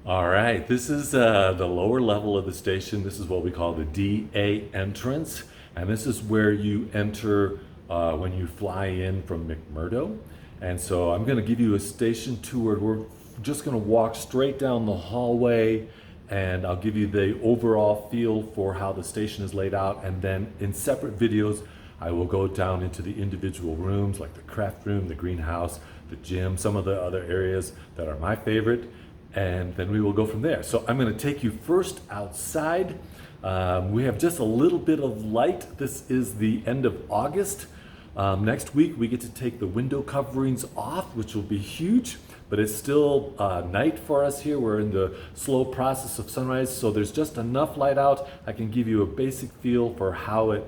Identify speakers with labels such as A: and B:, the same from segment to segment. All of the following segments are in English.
A: All right, this is the lower level of the station. This is what we call the DA entrance, and this is where you enter when you fly in from McMurdo. And so I'm going to give you a station tour. We're just going to walk straight down the hallway, and I'll give you the overall feel for how the station is laid out. And then in separate videos, I will go down into the individual rooms, like the craft room, the greenhouse, the gym, some of the other areas that are my favorite. And then we will go from there. So I'm going to take you first outside. We have just a little bit of light. This is the end of August. Next week we get to take the window coverings off, which will be huge, but it's still night for us here. We're in the slow process of sunrise, so there's just enough light out. I can give you a basic feel for how it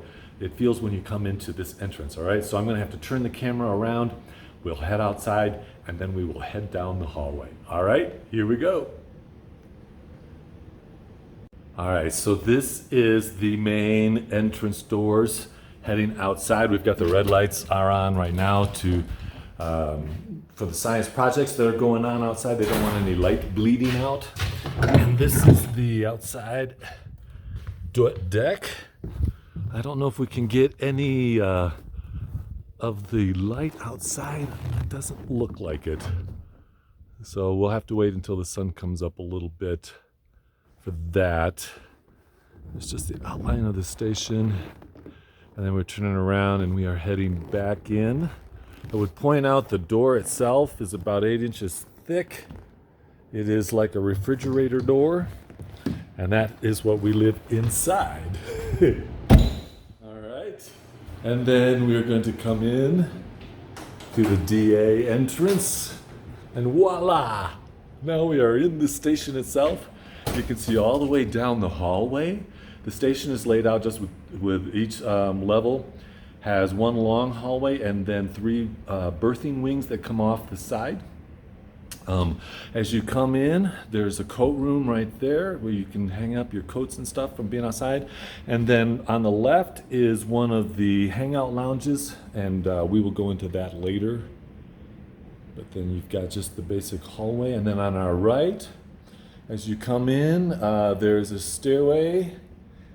A: feels when you come into this entrance, all right? So I'm going to have to turn the camera around. We'll head outside, and then we will head down the hallway. All right, here we go. All right, so this is the main entrance doors heading outside. We've got the red lights are on right now for the science projects that are going on outside. They don't want any light bleeding out. And this is the outside deck. I don't know if we can get any of the light outside. It doesn't look like it. So we'll have to wait until the sun comes up a little bit for that. It's just the outline of the station. And then we're turning around and we are heading back in. I would point out the door itself is about 8 inches thick. It is like a refrigerator door. And that is what we live inside. And then we're going to come in to the DA entrance, and voila! Now we are in the station itself. You can see all the way down the hallway. The station is laid out just with each level has one long hallway and then 3 berthing wings that come off the side. As you come in, there's a coat room right there where you can hang up your coats and stuff from being outside. And then on the left is one of the hangout lounges, and we will go into that later. But then you've got just the basic hallway. And then on our right, as you come in, there's a stairway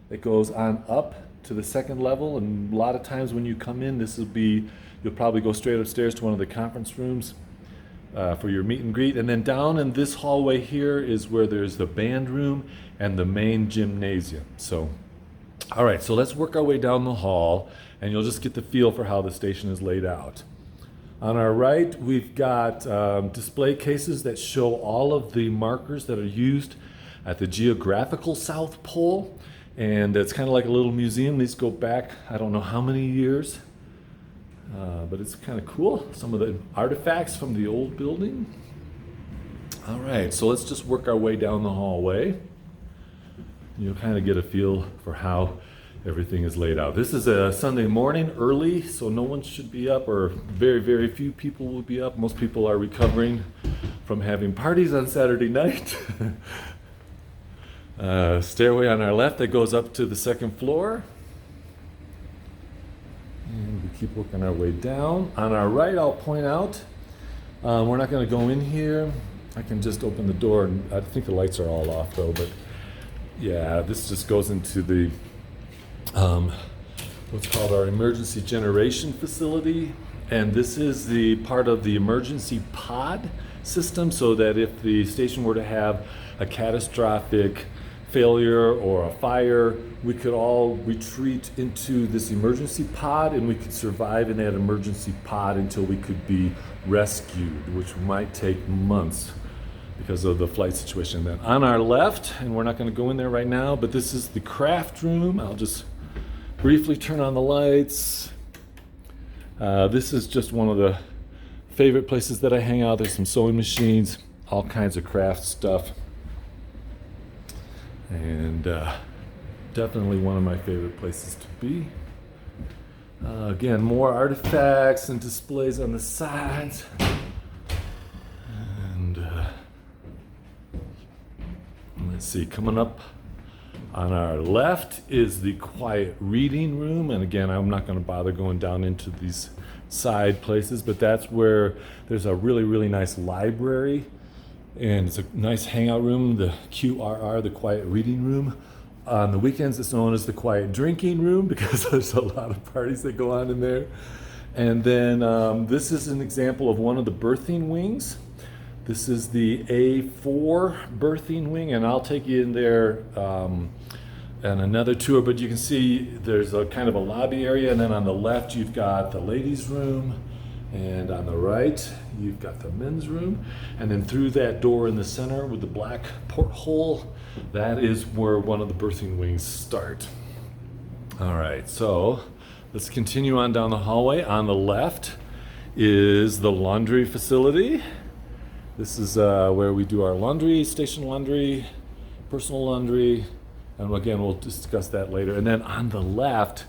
A: that goes on up to the second level. And a lot of times when you come in, you'll probably go straight upstairs to one of the conference rooms for your meet and greet. And then down in this hallway here is where there's the band room and the main gymnasium. So, all right, so let's work our way down the hall, and you'll just get the feel for how the station is laid out. On our right, we've got display cases that show all of the markers that are used at the geographical South Pole. And it's kind of like a little museum. These go back, I don't know how many years. But it's kind of cool. Some of the artifacts from the old building. All right, so let's just work our way down the hallway. You'll kind of get a feel for how everything is laid out. This is a Sunday morning early, so no one should be up, or very, very few people will be up. Most people are recovering from having parties on Saturday night. Stairway on our left that goes up to the second floor. And we keep working our way down. On our right, I'll point out, we're not going to go in here. I can just open the door, and I think the lights are all off though, but yeah, this just goes into the, what's called our emergency generation facility. And this is the part of the emergency pod system, so that if the station were to have a catastrophic failure or a fire, we could all retreat into this emergency pod, and we could survive in that emergency pod until we could be rescued, which might take months because of the flight situation. Then on our left, and we're not going to go in there right now, but this is the craft room. I'll just briefly turn on the lights. This is just one of the favorite places that I hang out. There's some sewing machines, all kinds of craft stuff. And definitely one of my favorite places to be. Again, more artifacts and displays on the sides. And let's see, coming up on our left is the quiet reading room. And again, I'm not going to bother going down into these side places, but that's where there's a really, really nice library And it's a nice hangout room, the QRR, the quiet reading room. On the weekends, it's known as the quiet drinking room because there's a lot of parties that go on in there. And then this is an example of one of the berthing wings. This is the A4 berthing wing, and I'll take you in there and another tour, but you can see there's a kind of a lobby area, and then on the left you've got the ladies' room, and on the right you've got the men's room, and then through that door in the center with the black porthole, that is where one of the berthing wings start. All right, so let's continue on down the hallway. On the left is the laundry facility. This is where we do our laundry, station laundry, personal laundry, and again, we'll discuss that later. And then on the left,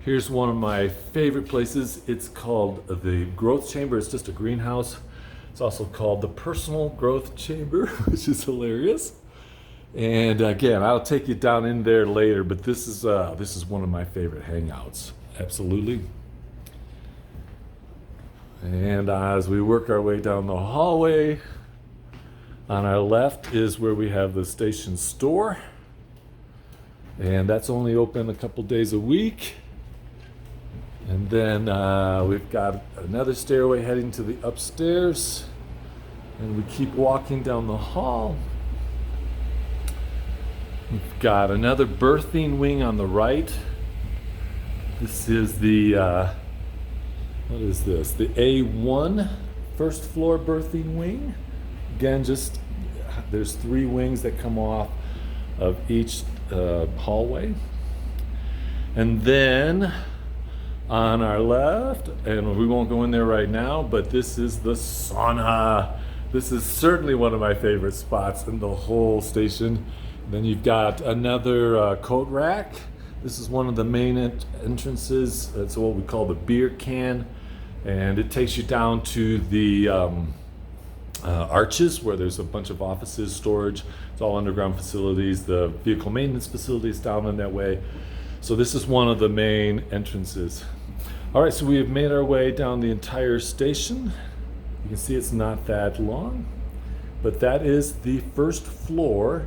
A: here's one of my favorite places. It's called the growth chamber. It's just a greenhouse. It's also called the personal growth chamber, which is hilarious. And again, I'll take you down in there later, but this is one of my favorite hangouts, absolutely. And as we work our way down the hallway, on our left is where we have the station store. And that's only open a couple days a week. And then we've got another stairway heading to the upstairs. And we keep walking down the hall. We've got another berthing wing on the right. This is the, what is this? The A1 first floor berthing wing. Again, just there's 3 wings that come off of each hallway. And then on our left, and we won't go in there right now, but this is the sauna. This is certainly one of my favorite spots in the whole station. Then you've got another coat rack. This is one of the main entrances. That's what we call the beer can. And it takes you down to the arches where there's a bunch of offices, storage. It's all underground facilities. The vehicle maintenance facilities down in that way. So this is one of the main entrances. All right, so we have made our way down the entire station. You can see it's not that long, but that is the first floor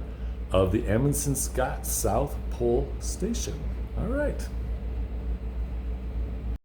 A: of the Amundsen-Scott South Pole Station. All right.